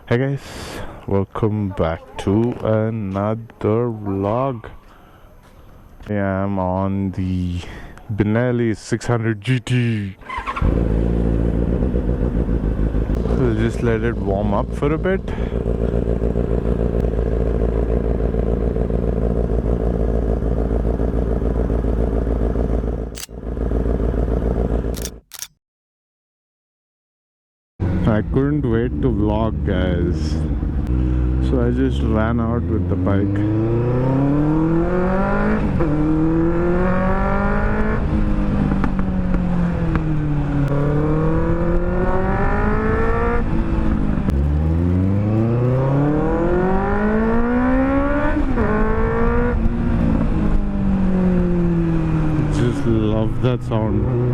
Hey guys, welcome back to another vlog. I am on the Benelli 600 GT. We'll just let it warm up for a bit. I couldn't wait to vlog, guys, so I just ran out with the bike. Just love that sound.